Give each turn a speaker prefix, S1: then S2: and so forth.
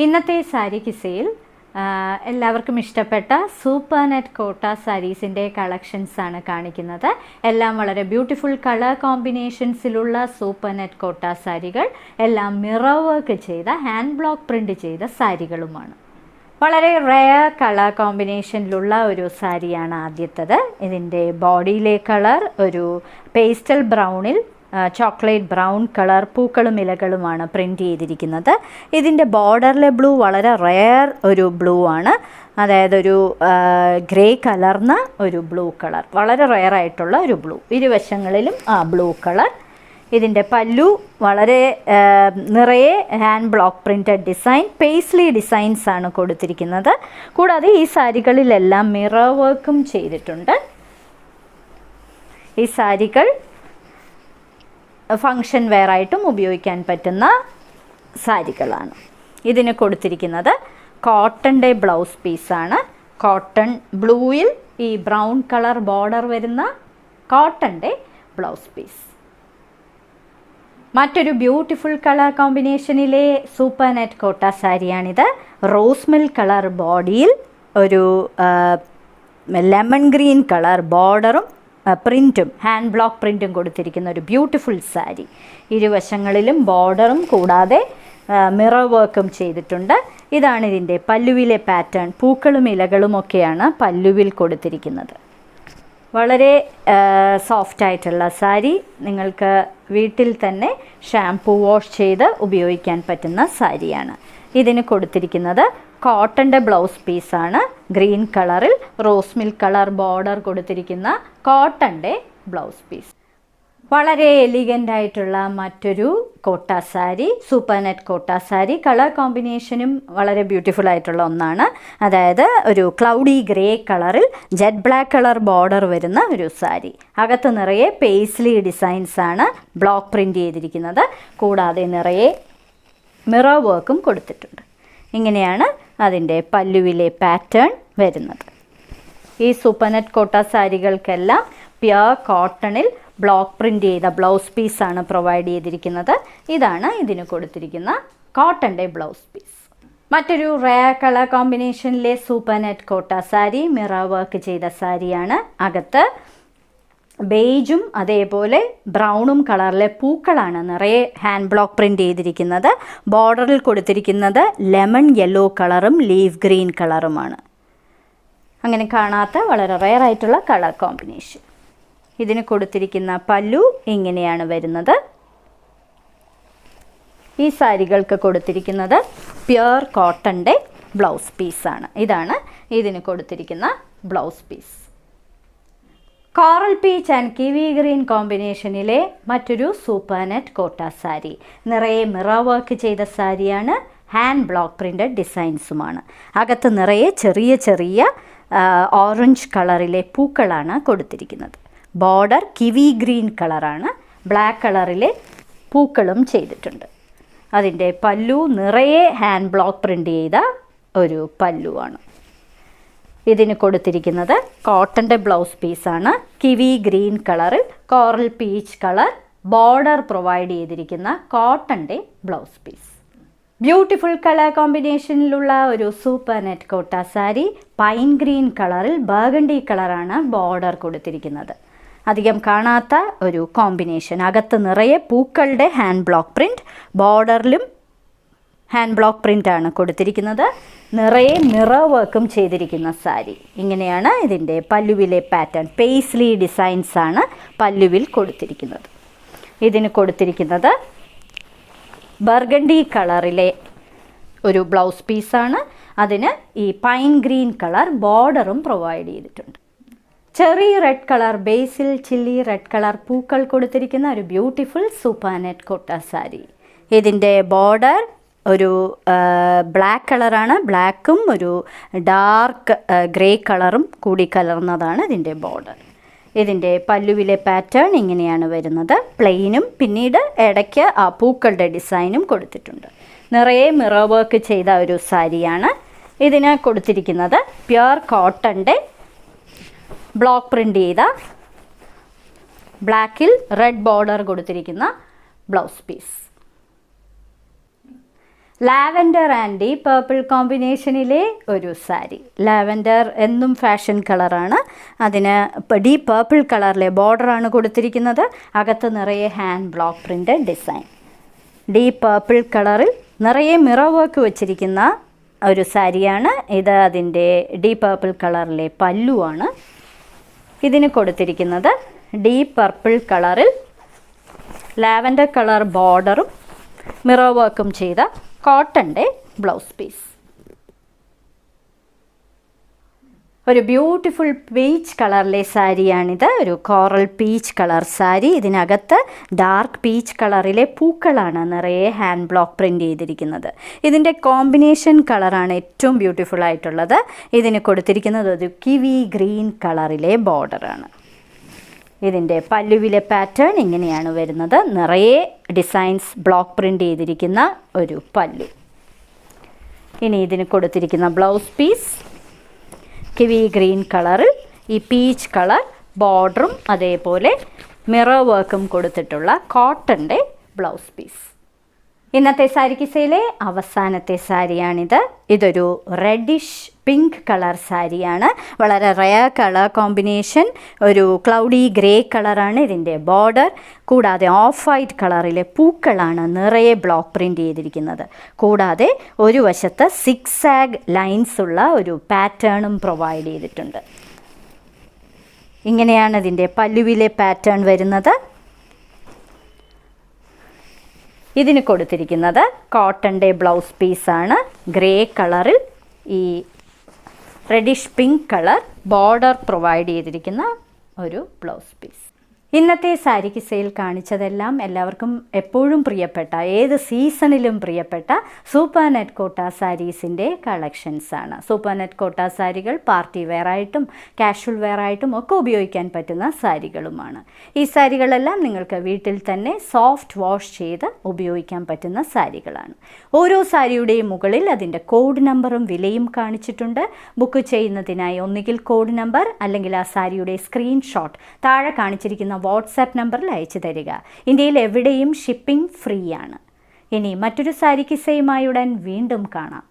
S1: ഇന്നത്തെ സാരി കിസയിൽ എല്ലാവർക്കും ഇഷ്ടപ്പെട്ട സൂപ്പർ നെറ്റ് കോട്ട സാരീസിൻ്റെ കളക്ഷൻസാണ് കാണിക്കുന്നത്. എല്ലാം വളരെ ബ്യൂട്ടിഫുൾ കളർ കോമ്പിനേഷൻസിലുള്ള സൂപ്പർ നെറ്റ് കോട്ട സാരികൾ, എല്ലാം മിറർ വർക്ക് ചെയ്ത ഹാൻഡ് ബ്ലോക്ക് പ്രിൻ്റ് ചെയ്ത സാരികളുമാണ്. വളരെ റെയർ കളർ കോമ്പിനേഷനിലുള്ള ഒരു സാരിയാണ് ആദ്യത്തേത്. ഇതിൻ്റെ ബോഡിയിലെ കളർ ഒരു പേസ്റ്റൽ ബ്രൗണിൽ ചോക്ലേറ്റ് ബ്രൗൺ കളർ പൂക്കളും ഇലകളുമാണ് പ്രിൻ്റ് ചെയ്തിരിക്കുന്നത്. ഇതിൻ്റെ ബോർഡറിലെ ബ്ലൂ വളരെ റെയർ ഒരു ബ്ലൂ ആണ്, അതായത് ഒരു ഗ്രേ കലർന്ന ഒരു ബ്ലൂ കളർ, വളരെ റെയർ ആയിട്ടുള്ള ഒരു ബ്ലൂ. ഇരുവശങ്ങളിലും ആ ബ്ലൂ കളർ. ഇതിൻ്റെ പല്ലു വളരെ നിറയെ hand block printed design, paisley designs ആണ് കൊടുത്തിരിക്കുന്നത്. കൂടാതെ ഈ സാരികളിലെല്ലാം മിറർ വർക്കും ചെയ്തിട്ടുണ്ട്. ഈ സാരികൾ ഫങ്ഷൻ വെയർ ആയിട്ടും ഉപയോഗിക്കാൻ പറ്റുന്ന സാരികളാണ്. ഇതിന് കൊടുത്തിരിക്കുന്നത് കോട്ടൻ്റെ ബ്ലൗസ് പീസാണ്. കോട്ടൺ ബ്ലൂയിൽ ഈ ബ്രൗൺ കളർ ബോർഡർ വരുന്ന കോട്ടൻ്റെ ബ്ലൗസ് പീസ്. മറ്റൊരു ബ്യൂട്ടിഫുൾ കളർ കോമ്പിനേഷനിലെ സൂപ്പർ നെറ്റ് കോട്ട സാരിയാണിത്. റോസ് മിൽക്ക് കളർ ബോഡിയിൽ ഒരു ലെമൺ ഗ്രീൻ കളർ ബോർഡറും പ്രിൻറ്റും ഹാൻഡ് ബ്ലോക്ക് പ്രിൻറ്റും കൊടുത്തിരിക്കുന്ന ഒരു ബ്യൂട്ടിഫുൾ സാരി. ഇരുവശങ്ങളിലും ബോർഡറും കൂടാതെ മിറർ വർക്കും ചെയ്തിട്ടുണ്ട്. ഇതാണ് ഇതിൻ്റെ പല്ലുവിലെ പാറ്റേൺ. പൂക്കളും ഇലകളും ഒക്കെയാണ് പല്ലുവിൽ കൊടുത്തിരിക്കുന്നത്. വളരെ സോഫ്റ്റായിട്ടുള്ള സാരി, നിങ്ങൾക്ക് വീട്ടിൽ തന്നെ ഷാംപൂ വാഷ് ചെയ്ത് ഉപയോഗിക്കാൻ പറ്റുന്ന സാരിയാണ്. ഇതിന് കൊടുത്തിരിക്കുന്നത് കോട്ടൻ്റെ ബ്ലൗസ് പീസാണ്. ഗ്രീൻ കളറിൽ റോസ് മിൽക്ക് കളർ ബോർഡർ കൊടുത്തിരിക്കുന്ന കോട്ടൻ്റെ ബ്ലൗസ് പീസ്. വളരെ എലിഗൻ്റ് ആയിട്ടുള്ള മറ്റൊരു കോട്ട sari, super net Kota sari. Colour കോമ്പിനേഷനും വളരെ ബ്യൂട്ടിഫുൾ ആയിട്ടുള്ള ഒന്നാണ്. അതായത് ഒരു ക്ലൗഡി ഗ്രേ കളറിൽ ജെറ്റ് ബ്ലാക്ക് കളർ ബോർഡർ വരുന്ന ഒരു സാരി. അകത്ത് നിറയെ പേസ്ലി ഡിസൈൻസ് ആണ് ബ്ലോക്ക് പ്രിൻ്റ് ചെയ്തിരിക്കുന്നത്. കൂടാതെ നിറയെ മിറർ വർക്കും കൊടുത്തിട്ടുണ്ട്. ഇങ്ങനെയാണ് അതിൻ്റെ പല്ലുവിലെ പാറ്റേൺ വരുന്നത്. ഈ സൂപ്പർ നെറ്റ് കോട്ട സാരികൾക്കെല്ലാം പ്യുർ കോട്ടണിൽ ബ്ലോക്ക് പ്രിൻ്റ് ചെയ്ത ബ്ലൗസ് പീസാണ് പ്രൊവൈഡ് ചെയ്തിരിക്കുന്നത്. ഇതാണ് ഇതിന് കൊടുത്തിരിക്കുന്ന കോട്ടൻ്റെ ബ്ലൗസ് പീസ്. മറ്റൊരു റെയർ കളർ കോമ്പിനേഷനിലെ super net Kota sari mirror work ചെയ്ത സാരിയാണ്. അകത്ത് ബേജും അതേപോലെ ബ്രൗണും കളറിലെ പൂക്കളാണ് നിറയെ ഹാൻഡ് ബ്ലോക്ക് പ്രിൻ്റ് ചെയ്തിരിക്കുന്നത്. ബോർഡറിൽ കൊടുത്തിരിക്കുന്നത് ലെമൺ യെല്ലോ കളറും ലീഫ് ഗ്രീൻ കളറുമാണ്. അങ്ങനെ കാണാത്ത വളരെ റെയർ ആയിട്ടുള്ള കളർ കോമ്പിനേഷൻ. ഇതിന് കൊടുത്തിരിക്കുന്ന പല്ലു ഇങ്ങനെയാണ് വരുന്നത്. ഈ സാരികൾക്ക് കൊടുത്തിരിക്കുന്നത് പ്യുർ കോട്ടൻ്റെ ബ്ലൗസ് പീസാണ്. ഇതാണ് ഇതിന് കൊടുത്തിരിക്കുന്ന blouse piece. Coral peach and kiwi green കോമ്പിനേഷനിലെ മറ്റൊരു സൂപ്പർ നെറ്റ് കോട്ട സാരി. നിറയെ മിറർ വർക്ക് ചെയ്ത സാരിയാണ്. ഹാൻഡ് ബ്ലോക്ക് പ്രിൻ്റഡ് ഡിസൈൻസുമാണ്. അകത്ത് നിറയെ ചെറിയ ചെറിയ ഓറഞ്ച് കളറിലെ പൂക്കളാണ് കൊടുത്തിരിക്കുന്നത്. ബോർഡർ കിവി ഗ്രീൻ കളറാണ്. ബ്ലാക്ക് കളറിലെ പൂക്കളും ചെയ്തിട്ടുണ്ട്. അതിൻ്റെ പല്ലു നിറയെ ഹാൻഡ് ബ്ലോക്ക് പ്രിൻ്റ് ചെയ്ത ഒരു പല്ലുവാണ്. ഇതിന് കൊടുത്തിരിക്കുന്നത് കോട്ടൻ്റെ ബ്ലൗസ് പീസാണ്. കിവി ഗ്രീൻ കളറിൽ coral peach colour border provide ചെയ്തിരിക്കുന്ന കോട്ടൻ്റെ ബ്ലൗസ് പീസ്. ബ്യൂട്ടിഫുൾ കളർ കോമ്പിനേഷനിലുള്ള ഒരു super net Kota sari. Pine green കളറിൽ ബർഗണ്ടി കളറാണ് ബോർഡർ കൊടുത്തിരിക്കുന്നത്. അധികം കാണാത്ത ഒരു കോമ്പിനേഷൻ. അകത്ത് നിറയെ പൂക്കളുടെ ഹാൻഡ് ബ്ലോക്ക് പ്രിൻറ്റ്, ബോർഡറിലും ഹാൻഡ് ബ്ലോക്ക് പ്രിൻ്റാണ് കൊടുത്തിരിക്കുന്നത്. നിറയെ മിറർ വർക്കും ചെയ്തിരിക്കുന്ന സാരി. ഇങ്ങനെയാണ് ഇതിൻ്റെ പല്ലുവിലെ പാറ്റേൺ. പേസ്ലി ഡിസൈൻസ് ആണ് പല്ലുവിൽ കൊടുത്തിരിക്കുന്നത്. ഇതിന് കൊടുത്തിരിക്കുന്നത് ബർഗണ്ടി കളറിലെ ഒരു ബ്ലൗസ് പീസാണ്. അതിന് ഈ പൈൻ ഗ്രീൻ കളർ ബോർഡറും പ്രൊവൈഡ് ചെയ്തിട്ടുണ്ട്. ചെറി റെഡ് കളർ ബേസിൽ ചില്ലി റെഡ് കളർ പൂക്കൾ കൊടുത്തിരിക്കുന്ന ഒരു beautiful super net Kota sari. ഇതിൻ്റെ ബോർഡർ ഒരു ബ്ലാക്ക് കളറാണ്. ബ്ലാക്കും ഒരു ഡാർക്ക് ഗ്രേ കളറും കൂടി കലർന്നതാണ് ഇതിൻ്റെ ബോർഡർ. ഇതിൻ്റെ പല്ലുവിലെ പാറ്റേൺ ഇങ്ങനെയാണ് വരുന്നത്. പ്ലെയിനും പിന്നീട് ഇടയ്ക്ക് ആ പൂക്കളുടെ ഡിസൈനും കൊടുത്തിട്ടുണ്ട്. നിറയെ മിറർ വർക്ക് ചെയ്ത ഒരു സാരിയാണ്. ഇതിന് കൊടുത്തിരിക്കുന്നത് പ്യുർ കോട്ടൻ്റെ ബ്ലോക്ക് പ്രിൻ്റ് ചെയ്ത ബ്ലാക്കിൽ റെഡ് ബോർഡർ കൊടുത്തിരിക്കുന്ന blouse piece. Lavender and deep purple കോമ്പിനേഷനിലെ ഒരു സാരി. ലാവൻഡർ എന്നും ഫാഷൻ കളറാണ്. അതിന് ഡീപ് പർപ്പിൾ കളറിലെ ബോർഡറാണ് കൊടുത്തിരിക്കുന്നത്. അകത്ത് നിറയെ hand block print design. Deep purple കളറിൽ നിറയെ മിറർ വർക്ക് വെച്ചിരിക്കുന്ന ഒരു സാരിയാണ് ഇത്. അതിൻ്റെ ഡീപ് പർപ്പിൾ കളറിലെ പല്ലുവാണ്. ഇതിന് കൊടുത്തിരിക്കുന്നത് ഡീപ് പർപ്പിൾ കളറിൽ ലാവൻഡർ കളർ ബോർഡറും മിറർ വർക്കും ചെയ്ത കോട്ടൻ്റെ ബ്ലൗസ് പീസ്. ഒരു ബ്യൂട്ടിഫുൾ പീച്ച് കളറിലെ സാരിയാണിത്. ഒരു കോറൽ പീച്ച് കളർ സാരി. ഇതിനകത്ത് ഡാർക്ക് പീച്ച് കളറിലെ പൂക്കളാണ് നിറയെ ഹാൻഡ് ബ്ലോക്ക് പ്രിൻ്റ് ചെയ്തിരിക്കുന്നത്. ഇതിൻ്റെ കോമ്പിനേഷൻ കളറാണ് ഏറ്റവും ബ്യൂട്ടിഫുൾ ആയിട്ടുള്ളത്. ഇതിന് കൊടുത്തിരിക്കുന്നത് ഒരു കിവി ഗ്രീൻ കളറിലെ ബോർഡറാണ്. ഇതിൻ്റെ പല്ലുവിലെ പാറ്റേൺ ഇങ്ങനെയാണ് വരുന്നത്. നിറയെ ഡിസൈൻസ് ബ്ലോക്ക് പ്രിൻ്റ് ചെയ്തിരിക്കുന്ന ഒരു പല്ലു. ഇനി ഇതിന് കൊടുത്തിരിക്കുന്ന ബ്ലൗസ് പീസ് കിവി ഗ്രീൻ കളറിൽ ഈ പീച്ച് കളർ ബോർഡറും അതേപോലെ മിറർ വർക്കും കൊടുത്തിട്ടുള്ള കോട്ടൻ്റെ ബ്ലൗസ് പീസ്. ഇന്നത്തെ സാരി കിസയിലെ അവസാനത്തെ സാരിയാണിത്. ഇതൊരു റെഡിഷ് പിങ്ക് കളർ സാരിയാണ്. വളരെ റെയർ കളർ കോമ്പിനേഷൻ. ഒരു ക്ലൗഡി ഗ്രേ കളറാണ് ഇതിൻ്റെ ബോർഡർ. കൂടാതെ ഓഫ് വൈറ്റ് കളറിലെ പൂക്കളാണ് നിറയെ ബ്ലോക്ക് പ്രിൻ്റ് ചെയ്തിരിക്കുന്നത്. കൂടാതെ ഒരു വശത്ത് സിക്സാഗ് ലൈൻസ് ഉള്ള ഒരു പാറ്റേണും പ്രൊവൈഡ് ചെയ്തിട്ടുണ്ട്. ഇങ്ങനെയാണ് ഇതിൻ്റെ പല്ലുവിലെ പാറ്റേൺ വരുന്നത്. ഇതിന് കൊടുത്തിരിക്കുന്നത് കോട്ടൻ്റെ ബ്ലൗസ് പീസാണ്. ഗ്രേ കളറിൽ ഈ reddish pink colour border provide ചെയ്തിരിക്കുന്ന ഒരു ബ്ലൗസ് പീസ്. ഇന്നത്തെ സാരി കിസയിൽ കാണിച്ചതെല്ലാം എല്ലാവർക്കും എപ്പോഴും പ്രിയപ്പെട്ട, ഏത് സീസണിലും പ്രിയപ്പെട്ട സൂപ്പർ നെറ്റ് കോട്ട സാരീസിൻ്റെ കളക്ഷൻസാണ്. സൂപ്പർ നെറ്റ് കോട്ട സാരികൾ പാർട്ടി വെയറായിട്ടും കാഷ്വൽ വെയറായിട്ടും ഒക്കെ ഉപയോഗിക്കാൻ പറ്റുന്ന സാരികളുമാണ്. ഈ സാരികളെല്ലാം നിങ്ങൾക്ക് വീട്ടിൽ തന്നെ സോഫ്റ്റ് വാഷ് ചെയ്ത് ഉപയോഗിക്കാൻ പറ്റുന്ന സാരികളാണ്. ഓരോ സാരിയുടെയും മുകളിൽ അതിൻ്റെ കോഡ് നമ്പറും വിലയും കാണിച്ചിട്ടുണ്ട്. ബുക്ക് ചെയ്യുന്നതിനായി ഒന്നുകിൽ കോഡ് നമ്പർ അല്ലെങ്കിൽ ആ സാരിയുടെ സ്ക്രീൻഷോട്ട് താഴെ കാണിച്ചിരിക്കുന്ന വാട്സാപ്പ് നമ്പറിൽ അയച്ചു തരിക. ഇന്ത്യയിൽ എവിടെയും ഷിപ്പിംഗ് ഫ്രീ ആണ്. ഇനി മറ്റൊരു സാരി കിസയുമായി ഉടൻ വീണ്ടും കാണാം.